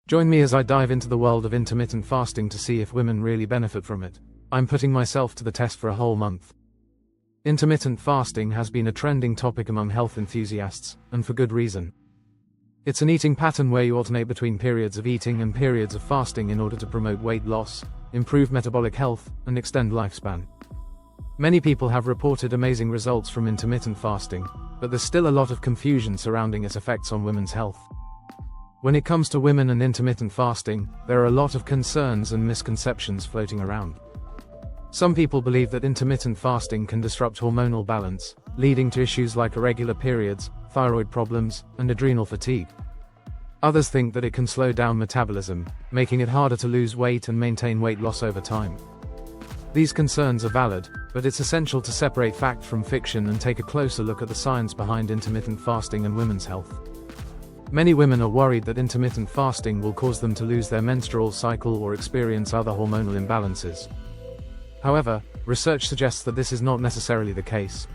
Join me as I dive into the world of intermittent fasting to see if women really benefit from it. I'm putting myself to the test for a whole month. Intermittent fasting has been a trending topic among health enthusiasts, and for good reason. It's an eating pattern where you alternate between periods of eating and periods of fasting in order to promote weight loss, improve metabolic health, and extend lifespan. Many people have reported amazing results from intermittent fasting, but there's still a lot of confusion surrounding its effects on women's health. When it comes to women and intermittent fasting, there are a lot of concerns and misconceptions floating around. Some people believe that intermittent fasting can disrupt hormonal balance, leading to issues like irregular periods, thyroid problems, and adrenal fatigue. Others think that it can slow down metabolism, making it harder to lose weight and maintain weight loss over time. These concerns are valid, but it's essential to separate fact from fiction and take a closer look at the science behind intermittent fasting and women's health. Many women are worried that intermittent fasting will cause them to lose their menstrual cycle or experience other hormonal imbalances. However, research suggests that this is not necessarily the case.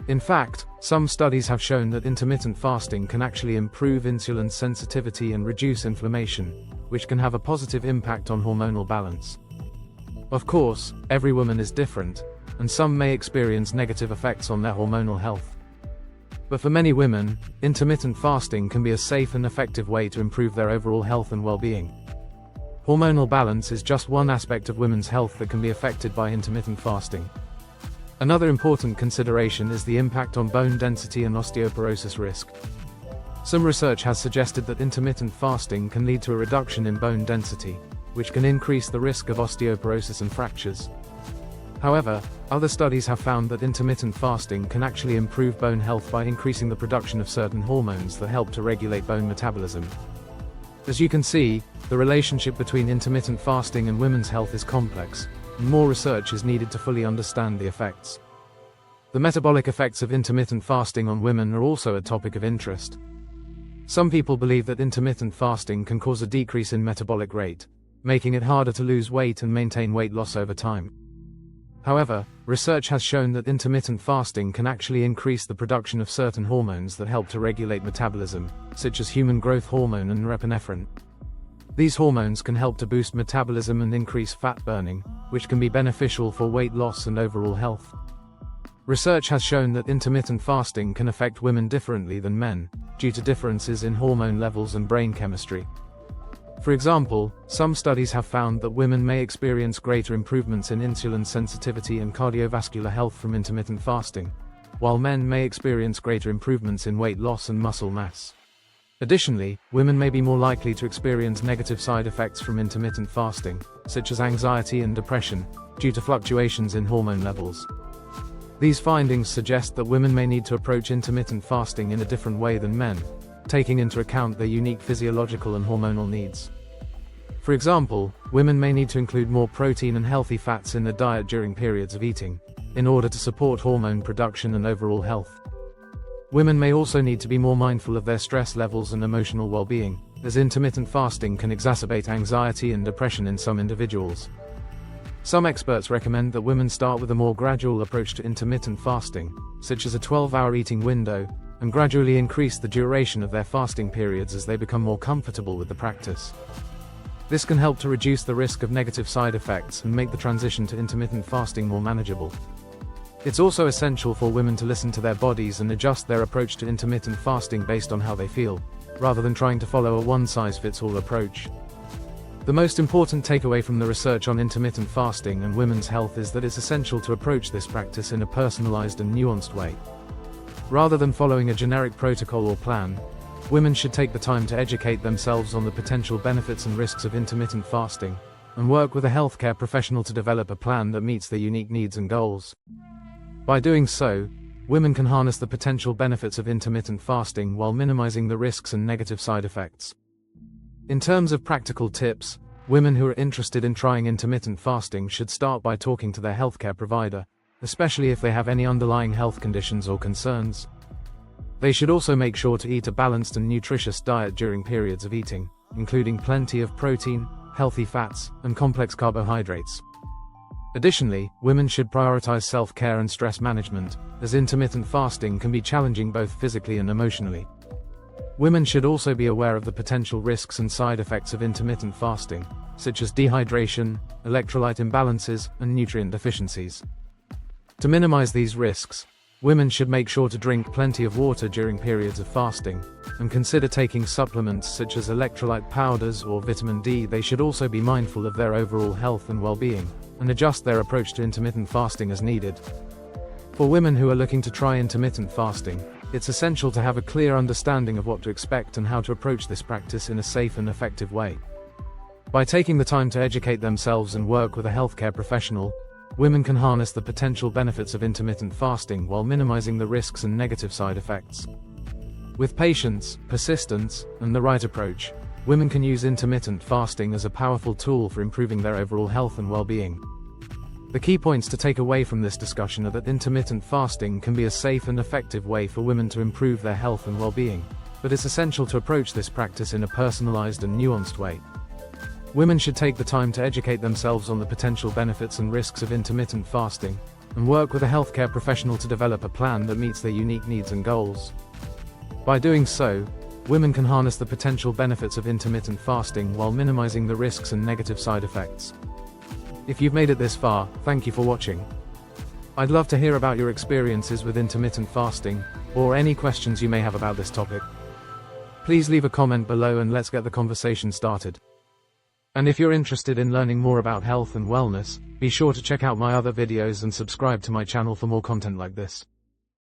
In fact, some studies have shown that intermittent fasting can actually improve insulin sensitivity and reduce inflammation, which can have a positive impact on hormonal balance. Of course, every woman is different, and some may experience negative effects on their hormonal health. But for many women, intermittent fasting can be a safe and effective way to improve their overall health and well-being. Hormonal balance is just one aspect of women's health that can be affected by intermittent fasting. Another important consideration is the impact on bone density and osteoporosis risk. Some research has suggested that intermittent fasting can lead to a reduction in bone density, which can increase the risk of osteoporosis and fractures. However, other studies have found that intermittent fasting can actually improve bone health by increasing the production of certain hormones that help to regulate bone metabolism. As you can see, the relationship between intermittent fasting and women's health is complex, and more research is needed to fully understand the effects. The metabolic effects of intermittent fasting on women are also a topic of interest. Some people believe that intermittent fasting can cause a decrease in metabolic rate, making it harder to lose weight and maintain weight loss over time. However, research has shown that intermittent fasting can actually increase the production of certain hormones that help to regulate metabolism, such as human growth hormone and norepinephrine. These hormones can help to boost metabolism and increase fat burning, which can be beneficial for weight loss and overall health. Research has shown that intermittent fasting can affect women differently than men, due to differences in hormone levels and brain chemistry. For example, some studies have found that women may experience greater improvements in insulin sensitivity and cardiovascular health from intermittent fasting, while men may experience greater improvements in weight loss and muscle mass. Additionally, women may be more likely to experience negative side effects from intermittent fasting, such as anxiety and depression, due to fluctuations in hormone levels. These findings suggest that women may need to approach intermittent fasting in a different way than men, taking into account their unique physiological and hormonal needs. For example, women may need to include more protein and healthy fats in their diet during periods of eating, in order to support hormone production and overall health. Women may also need to be more mindful of their stress levels and emotional well-being, as intermittent fasting can exacerbate anxiety and depression in some individuals. Some experts recommend that women start with a more gradual approach to intermittent fasting, such as a 12-hour eating window, and gradually increase the duration of their fasting periods as they become more comfortable with the practice. This can help to reduce the risk of negative side effects and make the transition to intermittent fasting more manageable. It's also essential for women to listen to their bodies and adjust their approach to intermittent fasting based on how they feel, rather than trying to follow a one-size-fits-all approach. The most important takeaway from the research on intermittent fasting and women's health is that it's essential to approach this practice in a personalized and nuanced way. Rather than following a generic protocol or plan, women should take the time to educate themselves on the potential benefits and risks of intermittent fasting, and work with a healthcare professional to develop a plan that meets their unique needs and goals. By doing so, women can harness the potential benefits of intermittent fasting while minimizing the risks and negative side effects. In terms of practical tips, women who are interested in trying intermittent fasting should start by talking to their healthcare provider, especially if they have any underlying health conditions or concerns. They should also make sure to eat a balanced and nutritious diet during periods of eating, including plenty of protein, healthy fats, and complex carbohydrates. Additionally, women should prioritize self-care and stress management, as intermittent fasting can be challenging both physically and emotionally. Women should also be aware of the potential risks and side effects of intermittent fasting, such as dehydration, electrolyte imbalances, and nutrient deficiencies. To minimize these risks, women should make sure to drink plenty of water during periods of fasting, and consider taking supplements such as electrolyte powders or vitamin D. They should also be mindful of their overall health and well-being, and adjust their approach to intermittent fasting as needed. For women who are looking to try intermittent fasting, it's essential to have a clear understanding of what to expect and how to approach this practice in a safe and effective way. By taking the time to educate themselves and work with a healthcare professional, women can harness the potential benefits of intermittent fasting while minimizing the risks and negative side effects. With patience, persistence, and the right approach, women can use intermittent fasting as a powerful tool for improving their overall health and well-being. The key points to take away from this discussion are that intermittent fasting can be a safe and effective way for women to improve their health and well-being, but it's essential to approach this practice in a personalized and nuanced way. Women should take the time to educate themselves on the potential benefits and risks of intermittent fasting, and work with a healthcare professional to develop a plan that meets their unique needs and goals. By doing so, women can harness the potential benefits of intermittent fasting while minimizing the risks and negative side effects. If you've made it this far, thank you for watching. I'd love to hear about your experiences with intermittent fasting, or any questions you may have about this topic. Please leave a comment below and let's get the conversation started. And if you're interested in learning more about health and wellness, be sure to check out my other videos and subscribe to my channel for more content like this.